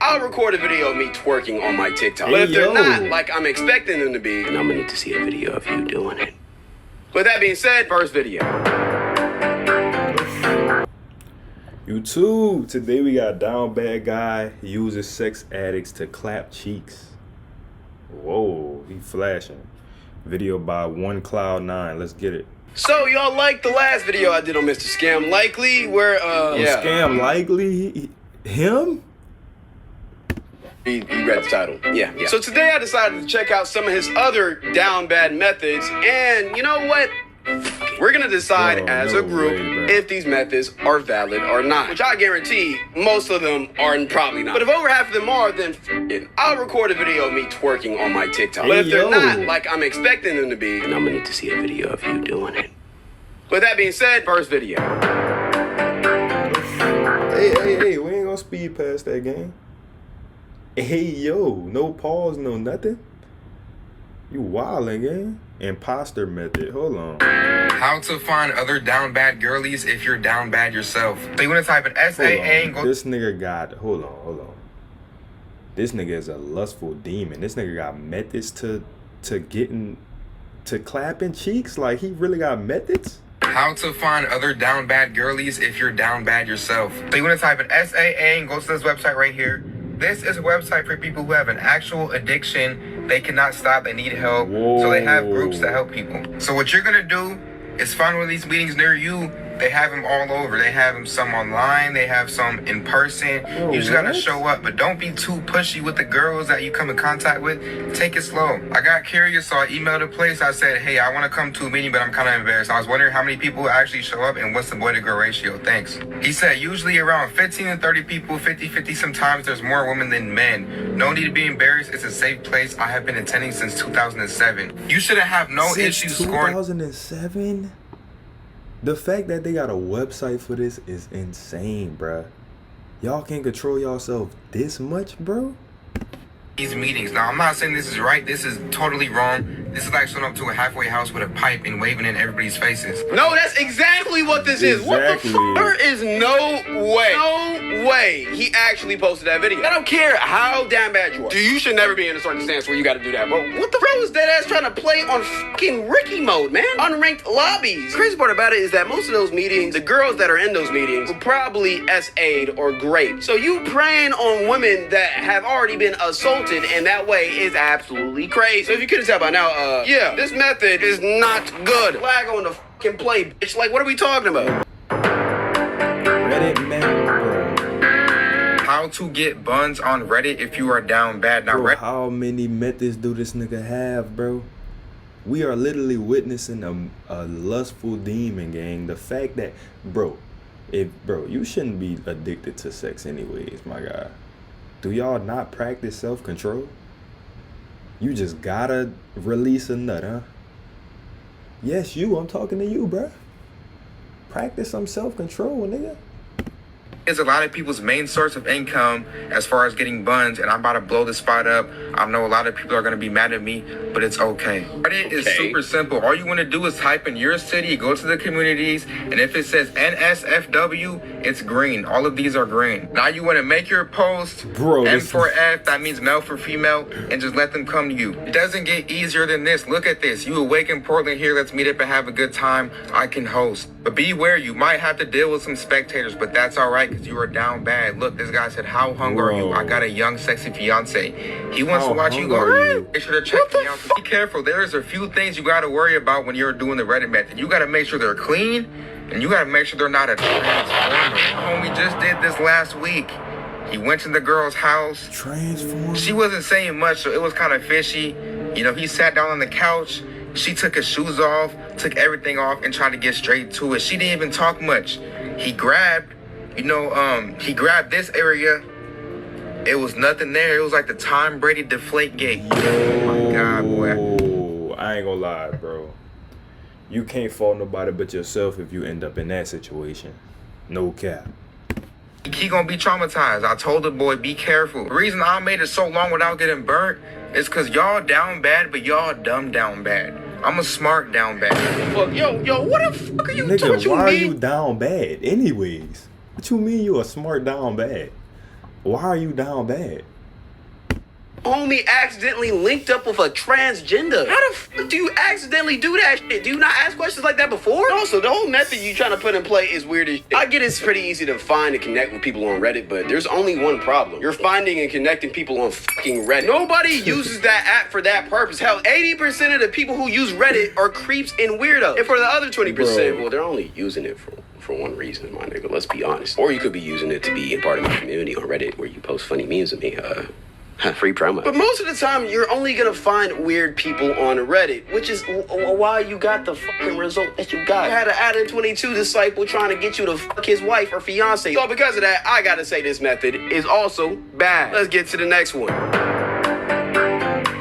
I'll record a video of me twerking on my TikTok. But if they're not like I'm expecting them to be, then I'm gonna need to see a video of you doing it. With that being said, first video. YouTube, today we got down bad guy. He uses sex addicts to clap cheeks. Whoa, he flashing. Video by OneCloud9. Let's get it. So y'all liked the last video I did on Mr. Scam Likely, where Scam Likely? Him? You read the title. Yeah. So today I decided to check out some of his other down bad methods, and you know what? We're gonna decide as a group if these methods are valid or not. Which I guarantee most of them are probably not. But if over half of them are, then I'll record a video of me twerking on my TikTok. But if they're not like I'm expecting them to be, then I'm gonna need to see a video of you doing it. With that being said, first video. Hey, we ain't gonna speed past that game. Hey, yo, no pause, no nothing. You wildin', gang. Imposter method. Hold on. How to find other down bad girlies if you're down bad yourself. So you want to type in SAA and go. This nigga got. Hold on. This nigga is a lustful demon. This nigga got methods to getting to clapping cheeks. Like he really got methods. How to find other down bad girlies if you're down bad yourself. So you want to type in SAA and go to this website right here. This is a website for people who have an actual addiction. They cannot stop. They need help. Whoa. So they have groups to help people. So what you're going to do is find one of these meetings near you. They have them all over. They have them some online. They have some in person. You just got to show up. But don't be too pushy with the girls that you come in contact with. Take it slow. I got curious, so I emailed a place. I said, hey, I want to come to a meeting, but I'm kind of embarrassed. I was wondering how many people actually show up and what's the boy-to-girl ratio. Thanks. He said usually around 15 to 30 people, 50-50. Sometimes there's more women than men. No need to be embarrassed. It's a safe place. I have been attending since 2007. You shouldn't have no issues scoring. 2007? The fact that they got a website for this is insane, bruh. Y'all can't control yourself this much, bro? These meetings. Now, I'm not saying this is right. This is totally wrong. This is like showing up to a halfway house with a pipe and waving in everybody's faces. No, that's exactly what this is. What the fuck? There is no way he actually posted that video. I don't care how damn bad you are. You should never be in a circumstance where you gotta do that, bro. What the bro is that ass trying to play on fucking Ricky mode, man? Unranked lobbies. The crazy part about it is that most of those meetings, the girls that are in those meetings will probably SA'd or graped. So you preying on women that have already been assaulted in that way is absolutely crazy. So if you couldn't tell by now, this method is not good. Flag on the fucking play, bitch. Like, what are we talking about? Reddit man, bro. How to get buns on Reddit if you are down bad. Now, Bro, how many methods do this nigga have, bro? We are literally witnessing a lustful demon, gang. The fact that, bro, you shouldn't be addicted to sex anyways, my guy. Do y'all not practice self-control? You just gotta release a nut, huh? Yes, I'm talking to you, bruh. Practice some self-control, nigga. It's a lot of people's main source of income as far as getting buns, and I'm about to blow this spot up. I know a lot of people are going to be mad at me, but it's okay. Reddit is super simple. All you want to do is type in your city, go to the communities, and if it says NSFW, it's green. All of these are green. Now you want to make your post, M for F, that means male for female, and just let them come to you. It doesn't get easier than this. Look at this. You awake in Portland here, let's meet up and have a good time. I can host. But beware, you might have to deal with some spectators, but that's all right, because you are down bad. Look, this guy said, how hung are you? I got a young, sexy fiance. He wants to watch you go. Make sure to check me out. Be careful. There's a few things you got to worry about when you're doing the Reddit method. You got to make sure they're clean, and you got to make sure they're not a transformer. Homie just did this last week. He went to the girl's house. Transformer? She wasn't saying much, so it was kind of fishy. You know, he sat down on the couch. She took his shoes off, took everything off, and tried to get straight to it. She didn't even talk much. He grabbed this area. It was nothing there. It was like the Tom Brady deflate gate. Oh my God, boy. I ain't gonna lie, bro. You can't fault nobody but yourself if you end up in that situation. No cap. He gonna be traumatized. I told the boy, be careful. The reason I made it so long without getting burnt is because y'all down bad, but y'all dumb down bad. I'm a smart down bad. Fuck, yo, what the fuck are you Nigga, talking why are you down bad anyways? What you mean you a smart down bad? Why are you down bad? Homie accidentally linked up with a transgender. How the fuck do you accidentally do that shit? Do you not ask questions like that before? Also, the whole method you trying to put in play is weird as shit. I get it's pretty easy to find and connect with people on Reddit, but there's only one problem. You're finding and connecting people on fucking Reddit. Nobody uses that app for that purpose. Hell, 80% of the people who use Reddit are creeps and weirdos. And for the other 20%, well, they're only using it for one reason, my nigga. Let's be honest. Or you could be using it to be a part of my community on Reddit where you post funny memes of me. Free promo. But most of the time, you're only gonna find weird people on Reddit, which is why you got the fucking result that you got. You had an Adam 22 disciple trying to get you to fuck his wife or fiance. So because of that, I gotta say this method is also bad. Let's get to the next one.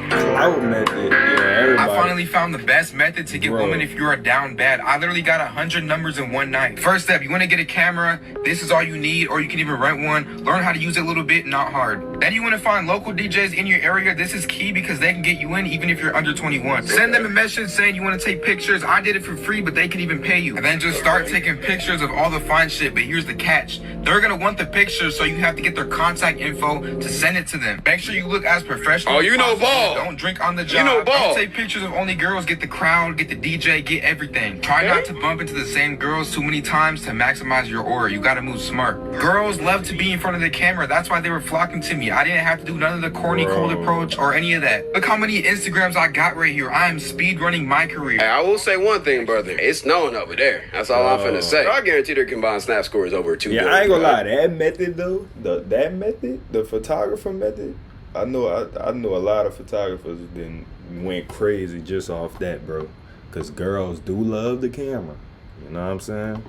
Clout method, yeah, everybody. I finally found the best method to get women if you are down bad. I literally got 100 numbers in one night. First step, you want to get a camera. This is all you need, or you can even rent one. Learn how to use it a little bit, not hard. Then you want to find local DJs in your area. This is key because they can get you in even if you're under 21. Send them a message saying you want to take pictures. I did it for free, but they can even pay you. And then just start taking pictures of all the fine shit. But here's the catch. They're going to want the pictures, so you have to get their contact info to send it to them. Make sure you look as professional. Oh, you know ball. Don't drink on the job. You know ball. Don't take pictures of only girls. Get the crowd, get the DJ, get everything. Try not to bump into the same girls too many times to maximize your aura. You gotta move smart. Girls love to be in front of the camera. That's why they were flocking to me. I didn't have to do none of the corny cold approach or any of that. Look how many Instagrams I got right here. I am speed running my career. Hey, I will say one thing, brother. It's snowing over there. That's all I'm finna say. I guarantee their combined snap score is over 2 Yeah, I ain't gonna lie. That method though, the photographer method, I know a lot of photographers then went crazy just off that, bro. Cause girls do love the camera. You know what I'm saying?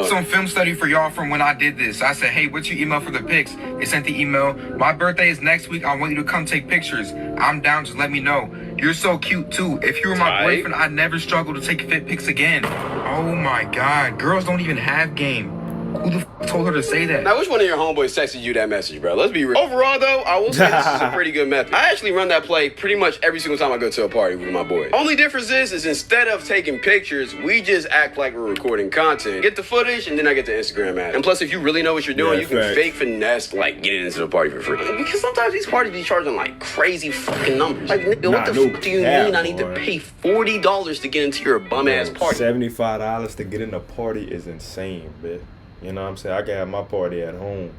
Some film study for y'all from when I did this. I said, hey, what's your email for the pics? They sent the email. My birthday is next week. I want you to come take pictures. I'm down. Just let me know. You're so cute too. If you were my boyfriend, I'd never struggle to take fit pics again. Oh my God. Girls don't even have game. Who the told her to say that? Now, which one of your homeboys texted you that message, bro? Let's be real. Overall, though, I will say this is a pretty good method. I actually run that play pretty much every single time I go to a party with my boy. Only difference is instead of taking pictures, we just act like we're recording content. Get the footage, and then I get the Instagram ad. And plus, if you really know what you're doing, you can fake finesse, like, getting into the party for free. Because sometimes these parties be charging, like, crazy fucking numbers. Like, nigga, what the fuck do you mean I need to pay $40 to get into your bum-ass party? $75 to get in a party is insane, bitch. You know what I'm saying? I can have my party at home.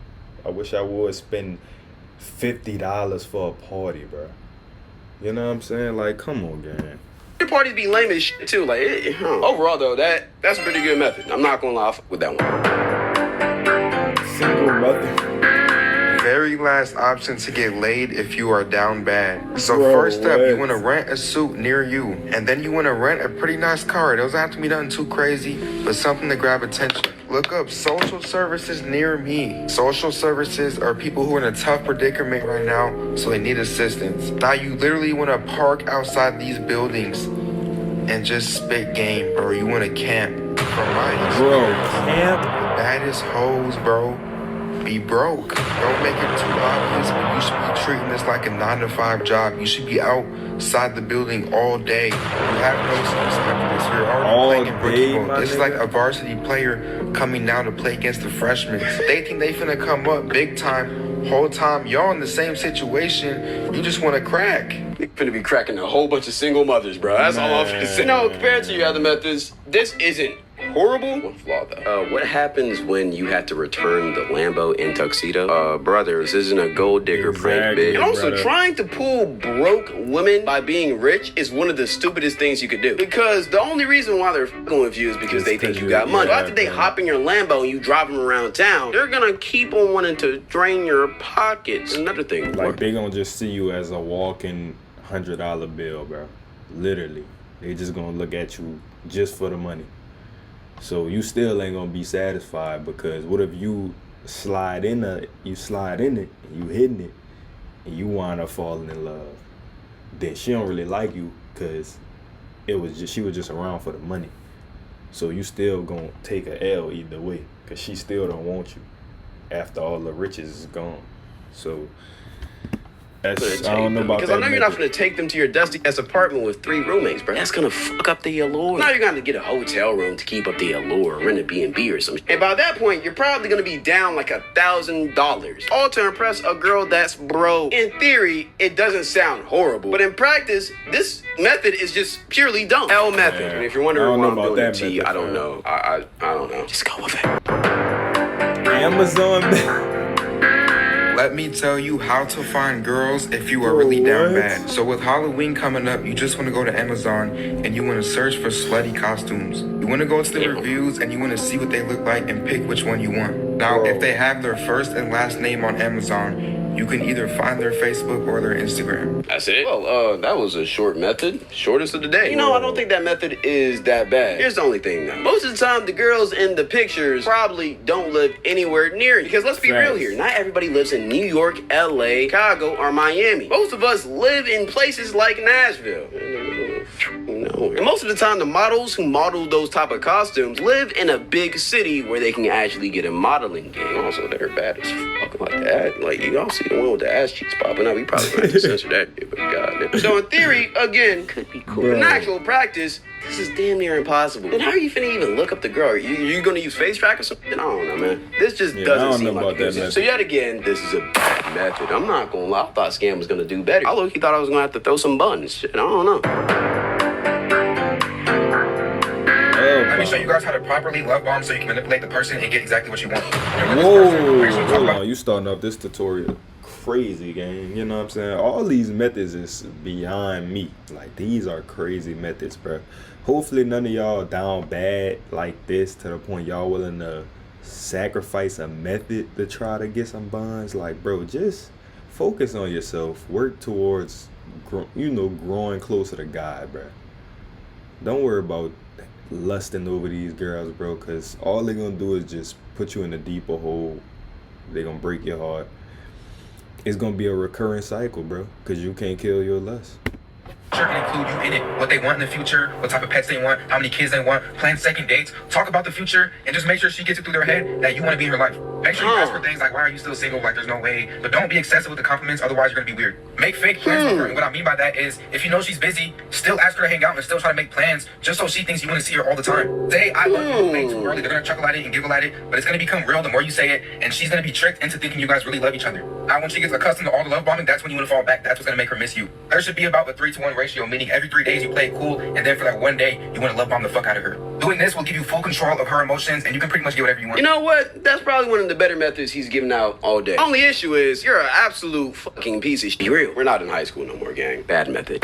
I wish I would spend $50 for a party, bro. You know what I'm saying? Like, come on, gang. Your parties be lame as shit, too. Like, overall, though, that's a pretty good method. I'm not gonna lie, I fuck with that one. Single method. Very last option to get laid if you are down bad. So first step, you want to rent a suit near you. And then you want to rent a pretty nice car. It doesn't have to be nothing too crazy, but something to grab attention. Look up social services near me. Social services are people who are in a tough predicament right now, so they need assistance. Now you literally want to park outside these buildings and just spit game, bro. You want to camp. From my experience, camp? The baddest hoes, bro, be broke. Don't make it too obvious, but you should be treating this like a 9-to-5 job. You should be outside the building all day. You have no excuse after this. You're already playing rookie mode. This is like a varsity player coming down to play against the freshmen. They think they finna come up big time. Whole time y'all in the same situation. You just want to crack. You're finna be cracking a whole bunch of single mothers, bro. That's all I'm finna say. No, compared to your other methods, this isn't horrible. One flaw though. What happens when you have to return the Lambo in tuxedo? Brother, this isn't a gold digger prank, bitch. And also, trying to pull broke women by being rich is one of the stupidest things you could do. Because the only reason why they're fucking with you is because they think you got money. So after they hop in your Lambo and you drive them around town, they're gonna keep on wanting to drain your pockets. Another thing. Like, they gonna just see you as a walking $100 bill, bro. Literally. They just gonna look at you just for the money. So you still ain't gonna be satisfied, because what if you slide in it, and you hitting it, and you wind up falling in love? Then she don't really like you because she was just around for the money. So you still gonna take a L either way, because she still don't want you after all the riches is gone. So I don't know about because that. I know you're not gonna take them to your dusty ass apartment with 3 roommates, bro. That's gonna fuck up the allure. Now you're gonna have to get a hotel room to keep up the allure, rent a B&B or something. And by that point, you're probably gonna be down like $1,000, all to impress a girl that's broke. In theory, it doesn't sound horrible, but in practice, this method is just purely dumb. L method. Yeah. And if you're wondering why I'm doing that it to you, method, I don't know. I don't know. Just go with it. Amazon. Let me tell you how to find girls if you are really down bad. So with Halloween coming up, you just want to go to Amazon and you want to search for slutty costumes. You want to go to the reviews and you want to see what they look like and pick which one you want. Now, if they have their first and last name on Amazon, you can either find their Facebook or their Instagram. That's it? Well, that was a short method. Shortest of the day. You know, I don't think that method is that bad. Here's the only thing though. Most of the time, the girls in the pictures probably don't live anywhere near you. Because let's be real here. Not everybody lives in New York, LA, Chicago, or Miami. Most of us live in places like Nashville. And most of the time, the models who model those type of costumes live in a big city where they can actually get a modeling gig. Also, they're bad as fuck like that. Like, you all see the one with the ass cheeks popping up. We probably gonna have to censor that shit, but goddamn. So in theory, again, could be cool. But in actual practice, this is damn near impossible. And how are you finna even look up the girl? You gonna use face track or something? I don't know, man. This just doesn't seem like a good. So yet again, this is a bad method. I'm not gonna lie. I thought Scam was gonna do better. I low-key thought I was gonna have to throw some buttons. Shit, I don't know. Let me show you guys how to properly love bomb so you can manipulate the person and get exactly what you want. Whoa, hold on. You starting off this tutorial crazy, gang. You know what I'm saying? All these methods is beyond me. Like, these are crazy methods, bro. Hopefully none of y'all down bad like this to the point y'all willing to sacrifice a method to try to get some bonds. Like, bro, just focus on yourself. Work towards, growing closer to God, bro. Don't worry about lusting over these girls, bro, because all they're gonna do is just put you in a deeper hole. They're gonna break your heart. It's gonna be a recurring cycle, bro, because you can't kill your lust. Sure can include you in it, what they want in the future, what type of pets they want, how many kids they want, plan second dates, talk about the future, and just make sure she gets it through their head that you want to be in her life. Make sure you ask for things like, why are you still single? Like, there's no way. But don't be excessive with the compliments, otherwise you're going to be weird. Make fake plans with her. And what I mean by that is, if you know she's busy, still ask her to hang out and still try to make plans just so she thinks you want to see her all the time. Say, I love you, way too early. They're going to chuckle at it and giggle at it, but it's going to become real the more you say it, and she's going to be tricked into thinking you guys really love each other. Now, when she gets accustomed to all the love bombing, that's when you want to fall back. That's what's going to make her miss you. There should be about a 3-to-1 ratio, meaning every 3 days you play it cool, and then for that one day, you want to love bomb the fuck out of her. Doing this will give you full control of her emotions, and you can pretty much get whatever you want. You know what? That's probably one of the better methods he's giving out all day. Only issue is, you're an absolute fucking piece of shit. Be real. We're not in high school no more, gang. Bad method.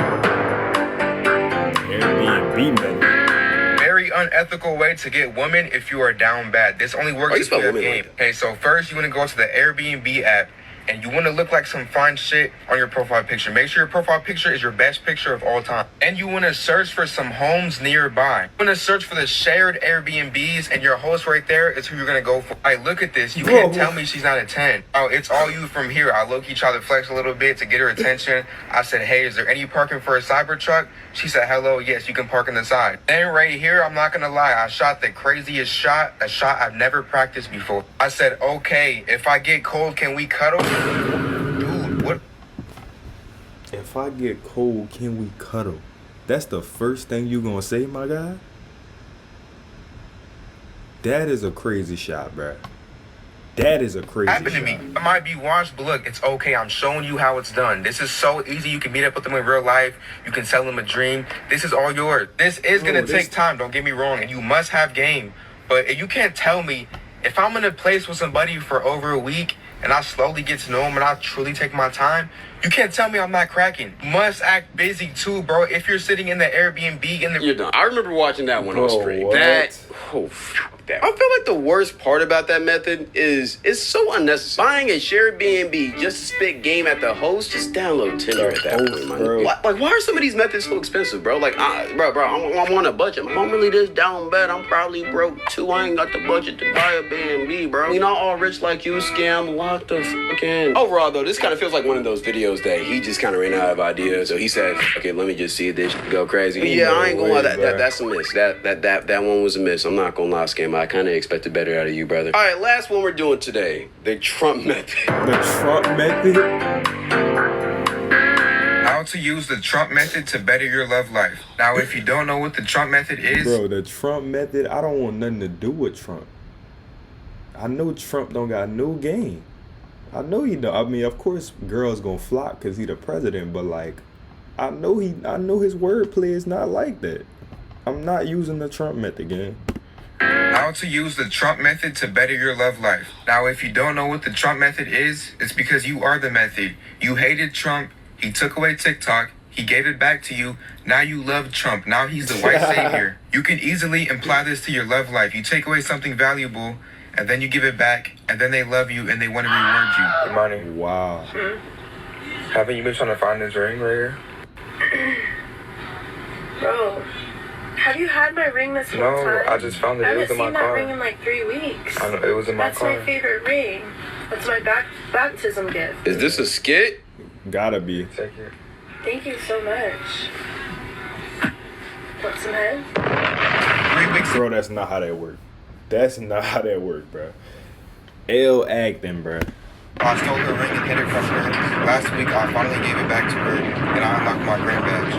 Airbnb method. Very unethical way to get women if you are down bad. This only works if you have game. Okay, so first you want to go to the Airbnb app, and you want to look like some fine shit on your profile picture. Make sure your profile picture is your best picture of all time. And you want to search for some homes nearby. You want to search for the shared Airbnbs, and your host right there is who you're going to go for. All right, look at this. You can't tell me she's not a 10. Oh, it's all you from here. I low-key tried to flex a little bit to get her attention. I said, hey, is there any parking for a Cybertruck? She said, hello, yes, you can park on the side. Then right here, I'm not going to lie, I shot the craziest shot, a shot I've never practiced before. I said, okay, if I get cold, can we cuddle? Dude, what? If I get cold, can we cuddle? That's the first thing you gonna say, my guy? That is a crazy shot, bruh. That is a crazy happened to me. It might be washed, but look, it's okay. I'm showing you how it's done. This is so easy. You can meet up with them in real life. You can sell them a dream. This is all yours. This is going to take time, don't get me wrong, and you must have game. But you can't tell me, if I'm in a place with somebody for over a week and I slowly get to know them and I truly take my time, you can't tell me I'm not cracking. You must act busy too, bro. If you're sitting in the Airbnb You're done. I remember watching that one on stream. What? I feel like the worst part about that method is it's so unnecessary. Buying a shared B&B just to spit game at the host, just download Tinder at that point, man. Like, why are some of these methods so expensive, bro? Like, bro, I'm on a budget. I'm really this down bad. I'm probably broke too. I ain't got the budget to buy a B&B, bro. We not all rich like you, Scam. Lock the fucking. Overall, though, this kind of feels like one of those videos that he just kind of ran out of ideas. So he said, okay, let me just see this go crazy. Yeah, I ain't gonna lie. That's a miss. That one was a miss. I'm not gonna lie, Scam. I kind of expected better out of you, brother. All right, last one we're doing today. The Trump method. The Trump method? How to use the Trump method to better your love life. Now, if you don't know what the Trump method is... Bro, the Trump method, I don't want nothing to do with Trump. I know Trump don't got no game. I know he don't. I mean, of course, girls gonna flock because he the president, but like, I know his wordplay is not like that. I'm not using the Trump method, gang. How to use the Trump method to better your love life. Now, if you don't know what the Trump method is, it's because you are the method. You hated Trump. He took away TikTok. He gave it back to you. Now you love Trump. Now he's the white savior. You can easily apply this to your love life. You take away something valuable, and then you give it back, and then they love you, and they want to reward you. Imani. Wow. Haven't you been trying to find this ring right here? Bro, have you had my ring this whole time? No, I just found it. It was in my car. I haven't seen that ring in like 3 weeks. I know, it was in my car. That's my favorite ring. That's my baptism gift. Is this a skit? Gotta be. Take it. Thank you so much. Want some head? 3 weeks. Bro, that's not how that works. That's not how that works, bro. L acting, bro. I stole her ring and hid it from her. Last week, I finally gave it back to her, and I unlocked my grand badge.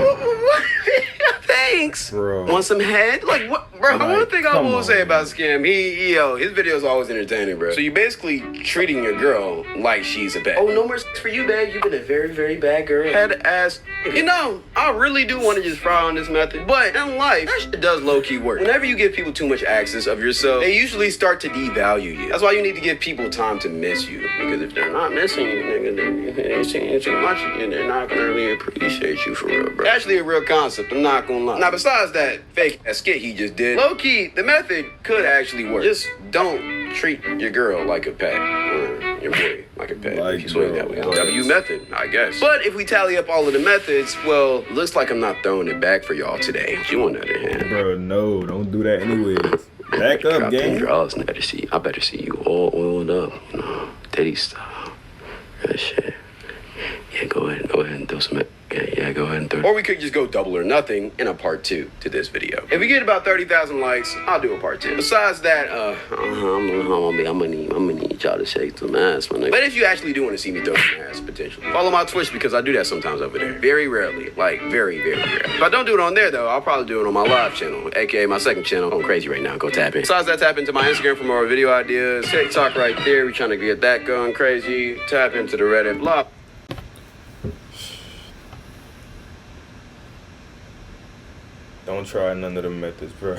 Thanks. Bro. Want some head? Like what, bro? Like, one thing I come will on, say about man. Scam, his videos always entertaining, bro. So you basically treating your girl like she's a pet. Oh, no more sex for you, babe. You've been a very, very bad girl. Head ass. You know, I really do want to just fry on this method, but in life, that shit does low-key work. Whenever you give people too much access of yourself, they usually start to devalue you. That's why you need to give people time to miss you. Because if they're not missing you, nigga, then they're seeing too much of you, and they're not gonna really appreciate you for real, bro. Actually a real concept, I'm not gonna lie. Now, besides that fake ass skit he just did, low-key, the method could actually work. Just don't treat your girl like a pet. Or your boy like a pet. Like, if you swing bro, that way. what? W method, I guess. But if we tally up all of the methods, well, looks like I'm not throwing it back for y'all today. You on the other hand. Bro, no, don't do that anyways. Back up, Drop them gang. draws and I better see you all oiled up, you know, teddy style. That shit. Yeah, go ahead and throw some. Yeah, go ahead and throw. Or we could just go double or nothing in a part 2 to this video. If we get about 30,000 likes, I'll do a part 2. Besides that, I'm gonna need y'all to shake some ass, my nigga. But if you actually do want to see me throw some ass, potentially, follow my Twitch because I do that sometimes over there. Very rarely, like very, very rarely. If I don't do it on there though, I'll probably do it on my live channel, aka my second channel. I'm crazy right now. Go tap in. Besides that, tap into my Instagram for more video ideas. TikTok right there. We trying to get that going crazy. Tap into the Reddit blog. Don't try none of the methods, bro.